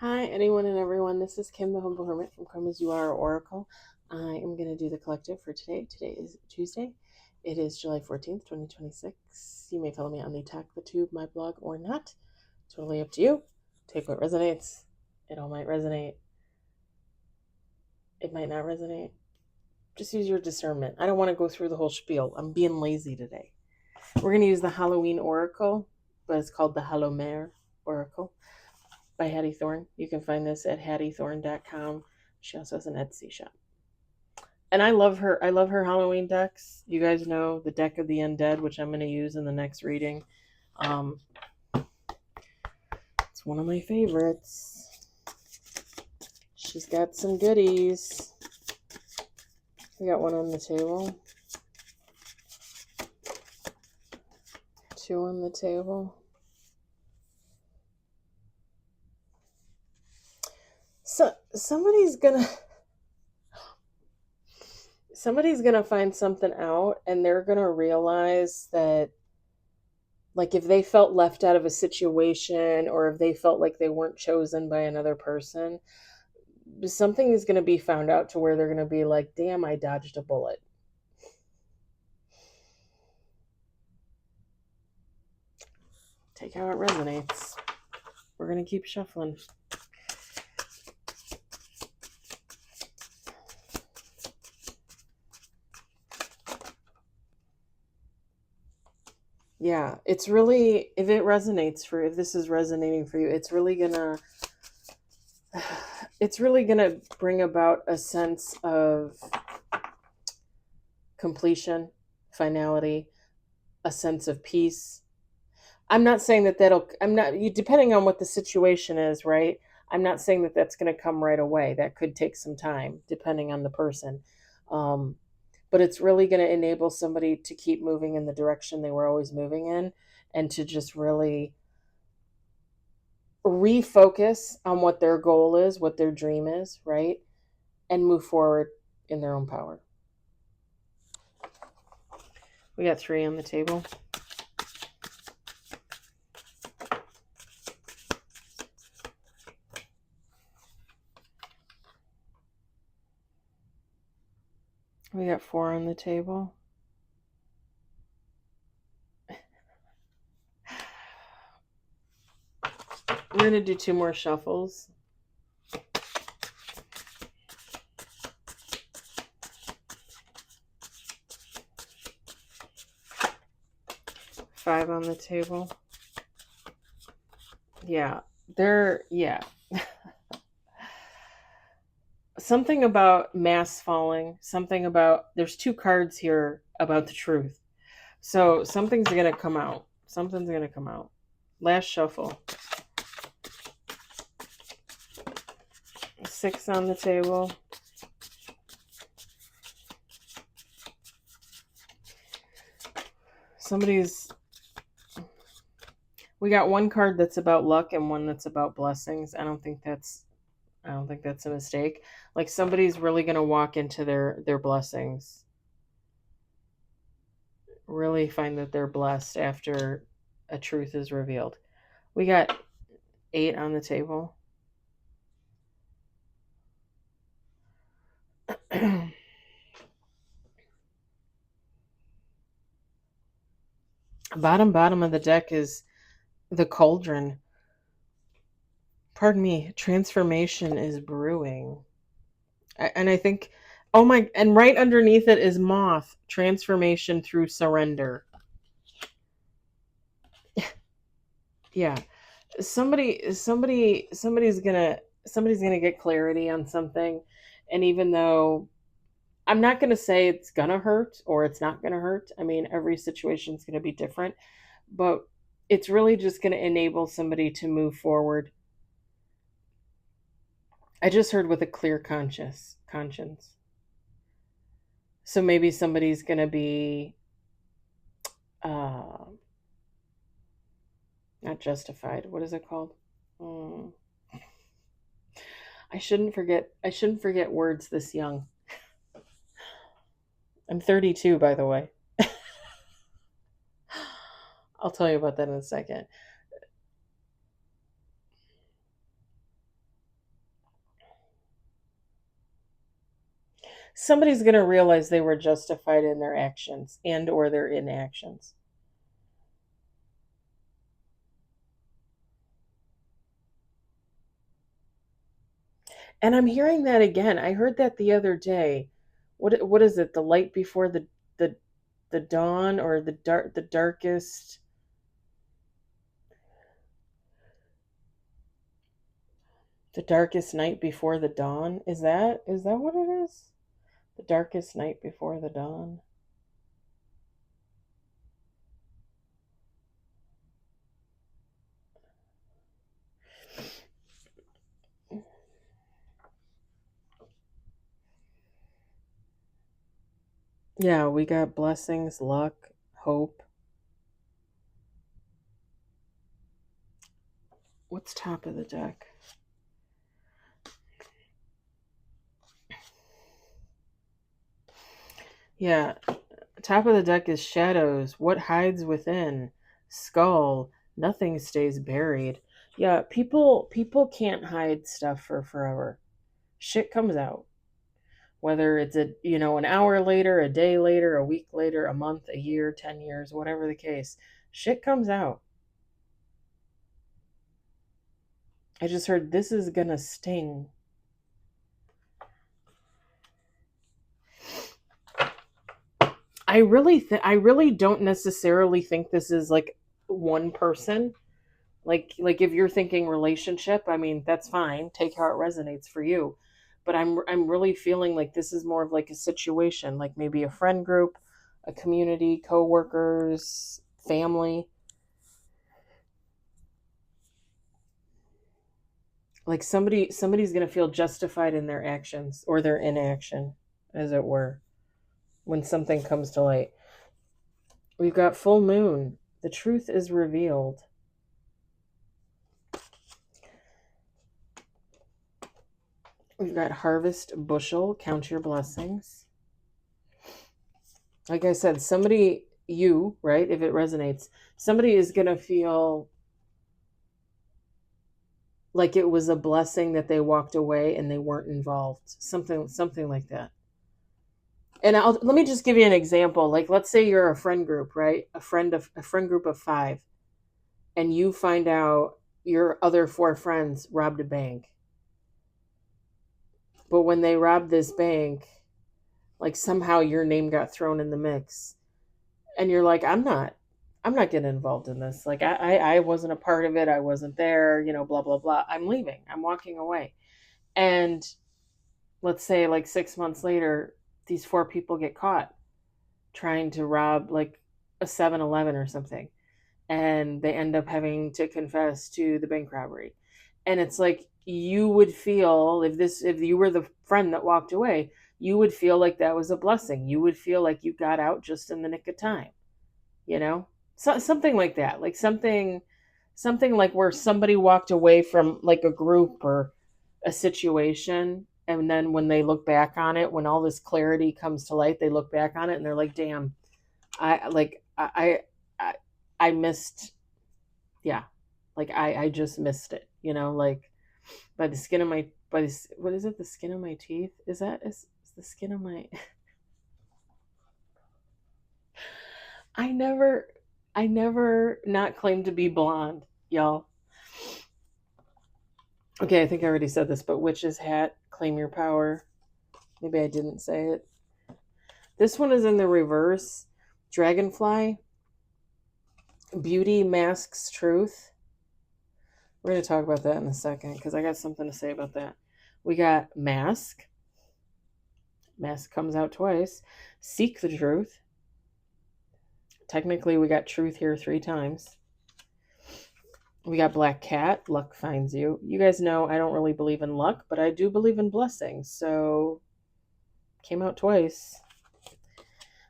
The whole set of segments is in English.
Hi, anyone and everyone. This is Kim, the Humble Hermit from Come As You Are Oracle. I am going to do the collective for today. Today is Tuesday. It is July 14th, 2026. You may follow me on the Talk the Tube, my blog, or not. Totally up to you. Take what resonates. It all might resonate. It might not resonate. Just use your discernment. I don't want to go through the whole spiel. I'm being lazy today. We're going to use the Halloween Oracle, but it's called the Halloween Oracle by Hattie Thorne. You can find this at hattiethorne.com. She also has an Etsy shop. And I love her. I love her Halloween decks. You guys know the deck of the undead, which I'm going to use in the next reading. It's one of my favorites. She's got some goodies. We got one on the table. Two on the table. So somebody's gonna find something out, and they're gonna realize that, like, if they felt left out of a situation, or if they felt like they weren't chosen by another person, something is going to be found out to where they're going to be like, damn, I dodged a bullet. Take how it resonates. We're going to keep shuffling. Yeah, it's really, if this is resonating for you, it's really gonna bring about a sense of completion, finality, a sense of peace. I'm not saying depending on what the situation is, right? I'm not saying that that's going to come right away. That could take some time, depending on the person. But it's really going to enable somebody to keep moving in the direction they were always moving in, and to just really refocus on what their goal is, what their dream is, right? And move forward in their own power. We got 3 on the table. We got 4 on the table. We're going to do 2 more shuffles. Five on the table. Yeah, something about mass falling, something about, there's 2 cards here about the truth. So something's going to come out. Something's going to come out. Last shuffle. 6 on the table. We got 1 card that's about luck and 1 that's about blessings. I don't think that's a mistake. Like, somebody's really going to walk into their blessings. Really find that they're blessed after a truth is revealed. We got 8 on the table. Bottom of the deck is the cauldron. Pardon me, transformation is brewing. And I think, and right underneath it is moth, transformation through surrender. Yeah. Somebody's gonna get clarity on something. And even though I'm not going to say it's going to hurt or it's not going to hurt. I mean, every situation is going to be different, but it's really just going to enable somebody to move forward. I just heard with a clear conscience. So maybe somebody's going to be not justified. What is it called? I shouldn't forget words this young. I'm 32, by the way. I'll tell you about that in a second. Somebody's going to realize they were justified in their actions and or their inactions. And I'm hearing that again. I heard that the other day. What is it? The light before the the dawn, or the darkest, the darkest night before the dawn. Is that what it is? The darkest night before the dawn. Yeah, we got blessings, luck, hope. What's top of the deck? Yeah, top of the deck is shadows. What hides within? Skull. Nothing stays buried. Yeah, people can't hide stuff for forever. Shit comes out. Whether it's an hour later, a day later, a week later, a month, a year, 10 years, whatever the case, shit comes out. I just heard this is gonna sting. I really don't necessarily think this is like one person. Like if you're thinking relationship, I mean, that's fine. Take how it resonates for you. But I'm really feeling like this is more of like a situation, like maybe a friend group, a community, coworkers, family. Like somebody's going to feel justified in their actions or their inaction, as it were, when something comes to light. We've got full moon. The truth is revealed. We've got harvest bushel, count your blessings. Like I said, somebody, you, right, if it resonates, somebody is going to feel like it was a blessing that they walked away and they weren't involved. Something like that. And let me just give you an example. Like, let's say you're a friend group, right? A friend group of 5, and you find out your other 4 friends robbed a bank. But when they robbed this bank, like somehow your name got thrown in the mix, and you're like, I'm not getting involved in this. Like I wasn't a part of it. I wasn't there. Blah blah blah. I'm leaving. I'm walking away. And let's say like 6 months later, these 4 people get caught trying to rob like a 7-Eleven or something, and they end up having to confess to the bank robbery. And it's like, you would feel, if you were the friend that walked away, you would feel like that was a blessing. You would feel like you got out just in the nick of time, you know something like that, like something like where somebody walked away from like a group or a situation, and then when they look back on it, when all this clarity comes to light, they look back on it and they're like, damn, I I missed. Yeah, like I just missed it, like by the skin of my by this what is it, the skin of my teeth, is the skin of my I never I never not claimed to be blonde, y'all. Okay, I think I already said this, but witch's hat, claim your power. Maybe I didn't say it. This one is in the reverse. Dragonfly, beauty masks truth. We're going to talk about that in a second because I got something to say about that. We got mask. Mask comes out twice. Seek the truth. Technically, we got truth here 3 times. We got black cat. Luck finds you. You guys know I don't really believe in luck, but I do believe in blessings. So, came out twice.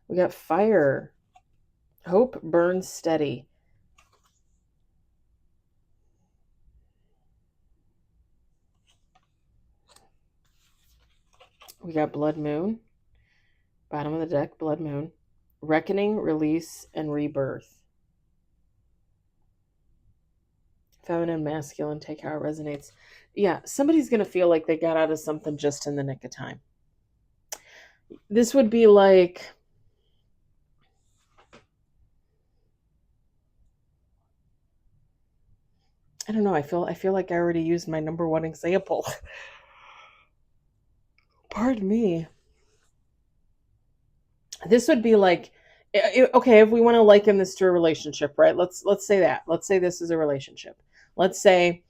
We got fire. Hope burns steady. We got blood moon. Bottom of the deck, blood moon. Reckoning, release, and rebirth. Feminine, masculine, take how it resonates. Yeah, somebody's going to feel like they got out of something just in the nick of time. This would be like, I don't know, I feel like I already used my number one example. Pardon me. This would be like, okay, if we want to liken this to a relationship, right? Let's say that. Let's say this is a relationship. Let's say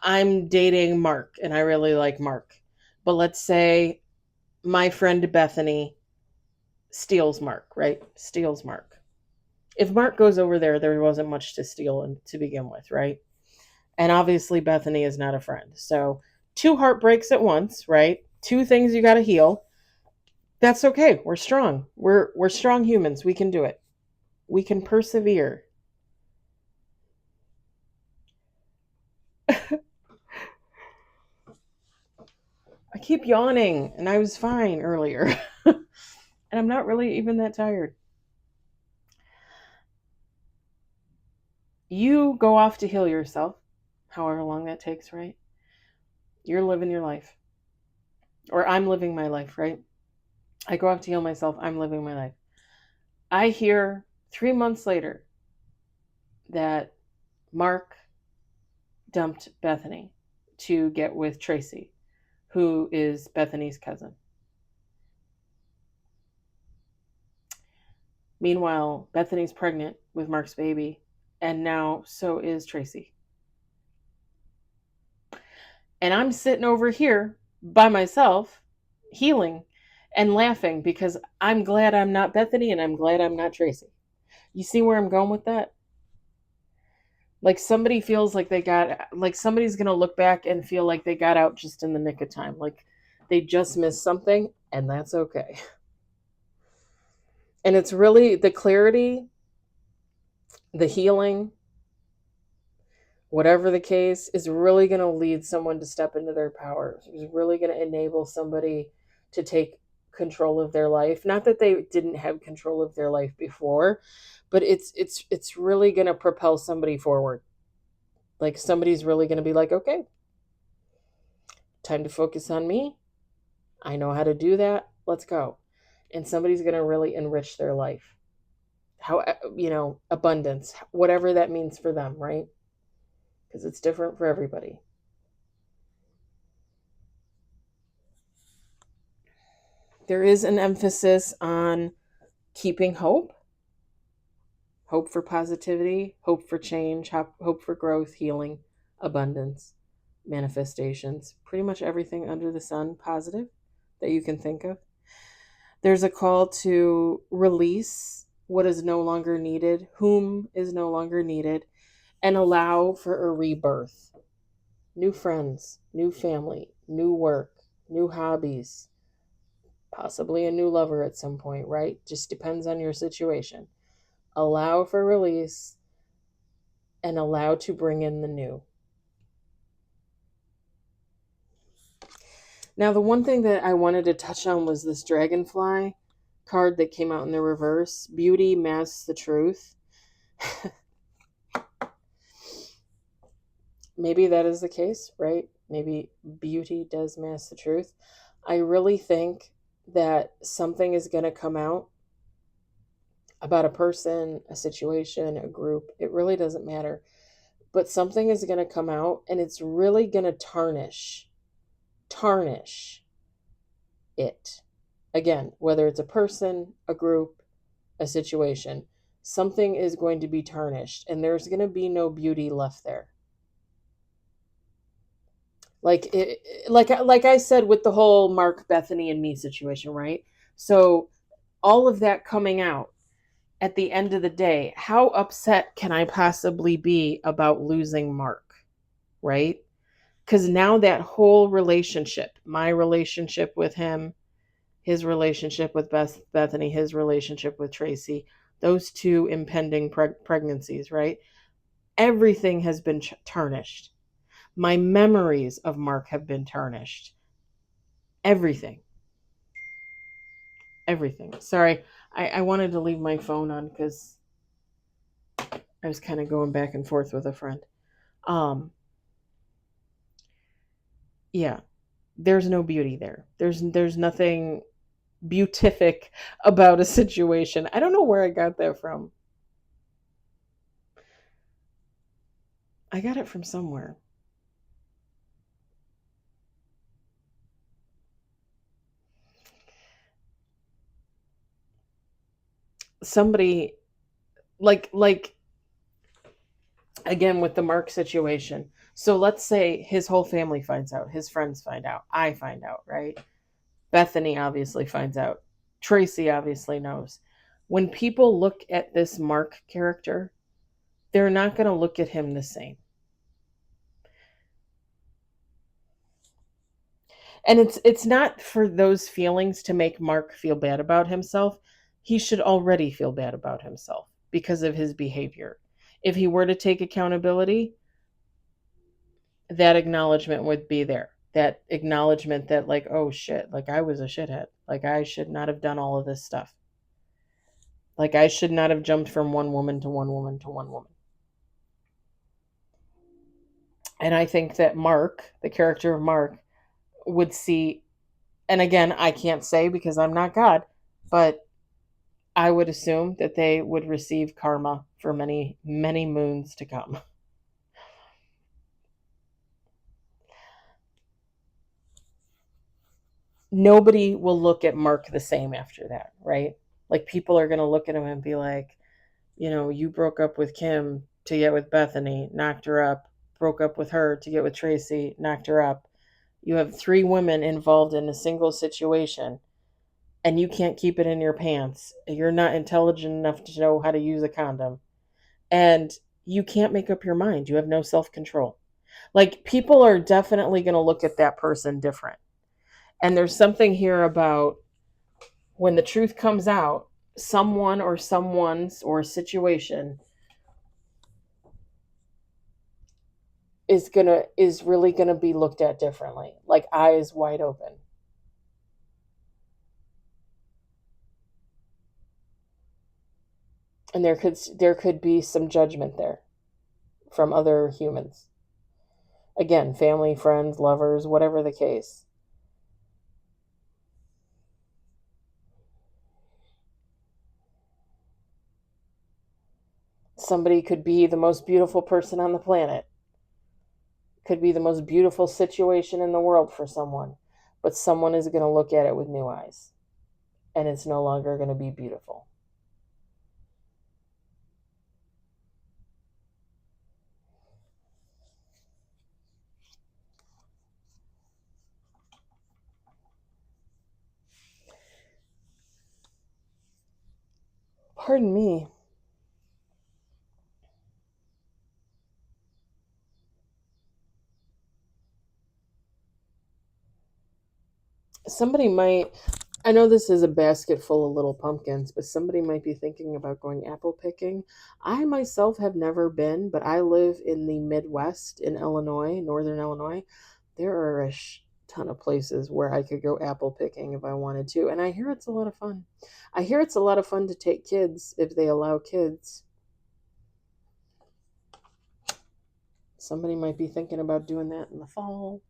I'm dating Mark and I really like Mark. But let's say my friend Bethany steals Mark, right? Steals Mark. If Mark goes over there, there wasn't much to steal to begin with, right? And obviously Bethany is not a friend. So two heartbreaks at once, right? Two things you got to heal. That's okay. We're strong. We're strong humans. We can do it. We can persevere. I keep yawning and I was fine earlier. And I'm not really even that tired. You go off to heal yourself, however long that takes, right? You're living your life. Or I'm living my life, right? I go off to heal myself. I'm living my life. I hear 3 months later that Mark dumped Bethany to get with Tracy, who is Bethany's cousin. Meanwhile, Bethany's pregnant with Mark's baby, and now so is Tracy. And I'm sitting over here by myself, healing and laughing because I'm glad I'm not Bethany and I'm glad I'm not Tracy. You see where I'm going with that? Like somebody feels like somebody's going to look back and feel like they got out just in the nick of time. Like they just missed something, and that's okay. And it's really the clarity, the healing, whatever the case, is really going to lead someone to step into their power. It's really going to enable somebody to take control of their life. Not that they didn't have control of their life before, but it's really going to propel somebody forward. Like somebody's really going to be like, okay, time to focus on me. I know how to do that. Let's go. And somebody's going to really enrich their life. How, abundance, whatever that means for them, right? Because it's different for everybody. There is an emphasis on keeping hope for positivity, hope for change, hope for growth, healing, abundance, manifestations, pretty much everything under the sun positive that you can think of. There's a call to release what is no longer needed, whom is no longer needed, and allow for a rebirth. New friends, new family, new work, new hobbies, possibly a new lover at some point, right? Just depends on your situation. Allow for release and allow to bring in the new. Now, the one thing that I wanted to touch on was this dragonfly card that came out in the reverse. Beauty masks the truth. Maybe that is the case, right? Maybe beauty does mask the truth. I really think that something is going to come out about a person, a situation, a group. It really doesn't matter. But something is going to come out and it's really going to tarnish it. Again, whether it's a person, a group, a situation, something is going to be tarnished and there's going to be no beauty left there. Like I said with the whole Mark, Bethany, and me situation, right? So all of that coming out at the end of the day, how upset can I possibly be about losing Mark, right? Because now that whole relationship, my relationship with him, his relationship with Bethany, his relationship with Tracy, those two impending pregnancies, right? Everything has been tarnished. My memories of Mark have been tarnished. Everything. Sorry, I wanted to leave my phone on because I was kind of going back and forth with a friend. Yeah, there's no beauty there. There's nothing. beatific about a situation. I don't know where I got that from. I got it from somewhere. Somebody like again with the Mark situation. So let's say his whole family finds out, his friends find out, I find out, right? Bethany obviously finds out. Tracy obviously knows. When people look at this Mark character, they're not going to look at him the same. And it's not for those feelings to make Mark feel bad about himself. He should already feel bad about himself because of his behavior. If he were to take accountability, that acknowledgement would be there. That acknowledgement that, like, oh shit, like I was a shithead. Like I should not have done all of this stuff. Like I should not have jumped from one woman to one woman to one woman. And I think that Mark, the character of Mark, would see, and again, I can't say because I'm not God, but I would assume that they would receive karma for many, many moons to come. Nobody will look at Mark the same after that, right? Like people are going to look at him and be like, you broke up with Kim to get with Bethany, knocked her up, broke up with her to get with Tracy, knocked her up. You have 3 women involved in a single situation and you can't keep it in your pants. You're not intelligent enough to know how to use a condom. And you can't make up your mind. You have no self-control. Like people are definitely going to look at that person different. And there's something here about when the truth comes out, someone or someone's or a situation is really gonna be looked at differently, like eyes wide open. And there could be some judgment there from other humans. Again, family, friends, lovers, whatever the case. Somebody could be the most beautiful person on the planet, could be the most beautiful situation in the world for someone, but someone is going to look at it with new eyes, and it's no longer going to be beautiful. Pardon me. Somebody might, I know this is a basket full of little pumpkins, but somebody might be thinking about going apple picking. I myself have never been, but I live in the Midwest in Illinois, Northern Illinois. There are a ton of places where I could go apple picking if I wanted to, and I hear it's a lot of fun. I hear it's a lot of fun to take kids if they allow kids. Somebody might be thinking about doing that in the fall.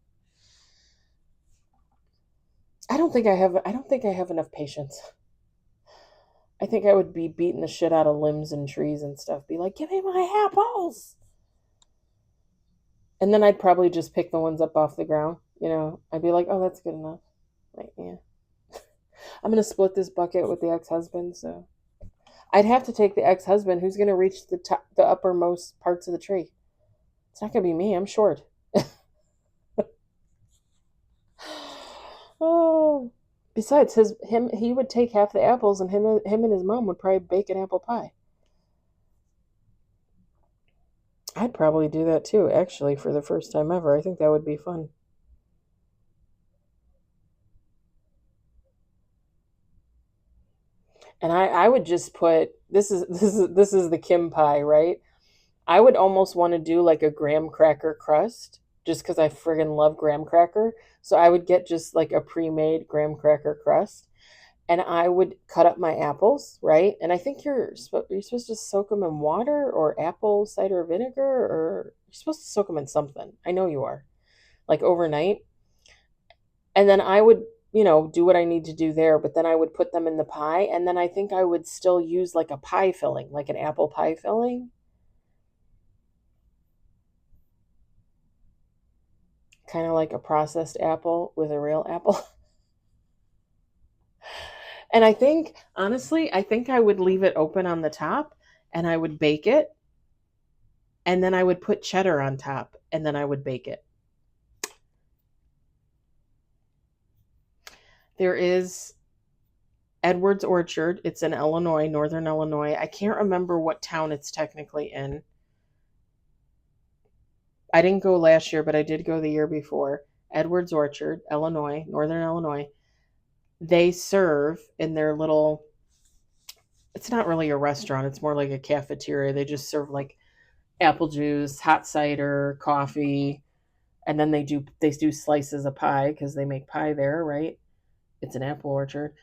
I don't think I have enough patience. I think I would be beating the shit out of limbs and trees and stuff. Be like, give me my apples. And then I'd probably just pick the ones up off the ground. I'd be like, oh, that's good enough. Like, yeah. I'm going to split this bucket with the ex-husband. So I'd have to take the ex-husband who's going to reach the uppermost parts of the tree. It's not going to be me. I'm short. Oh. Besides, he would take half the apples, and him and his mom would probably bake an apple pie. I'd probably do that too, actually, for the first time ever. I think that would be fun. And I would just put this is the Kim pie, right? I would almost want to do like a graham cracker crust, just because I friggin' love graham cracker. So I would get just like a pre-made graham cracker crust, and I would cut up my apples, right? And I think you're supposed to soak them in water or apple cider vinegar, or you're supposed to soak them in something. I know you are, like overnight. And then I would do what I need to do there, but then I would put them in the pie, and then I think I would still use like a pie filling, like an apple pie filling, kind of like a processed apple with a real apple. And I think, honestly, I think I would leave it open on the top and I would bake it, and then I would put cheddar on top and then I would bake it. There is Edwards Orchard. It's in Illinois, northern Illinois. I can't remember what town it's technically in. I didn't go last year, but I did go the year before. Edwards Orchard, Illinois, northern Illinois. They serve in their little, it's not really a restaurant, it's more like a cafeteria. They just serve like apple juice, hot cider, coffee, and then they do slices of pie because they make pie there, right? It's an apple orchard.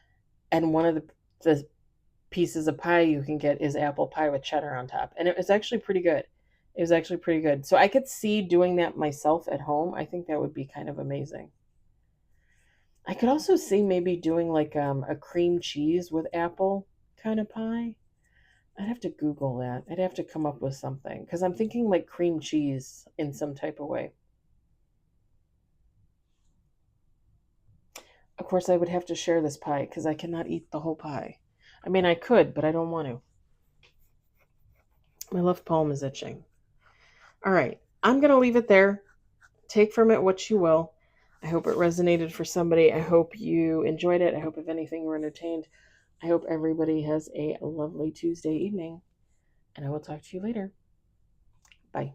And one of the pieces of pie you can get is apple pie with cheddar on top. And it was actually pretty good. It was actually pretty good. So I could see doing that myself at home. I think that would be kind of amazing. I could also see maybe doing like a cream cheese with apple kind of pie. I'd have to Google that. I'd have to come up with something because I'm thinking like cream cheese in some type of way. Of course, I would have to share this pie because I cannot eat the whole pie. I mean, I could, but I don't want to. My left palm is itching. All right, I'm going to leave it there. Take from it what you will. I hope it resonated for somebody. I hope you enjoyed it. I hope, if anything, you were entertained. I hope everybody has a lovely Tuesday evening, and I will talk to you later. Bye.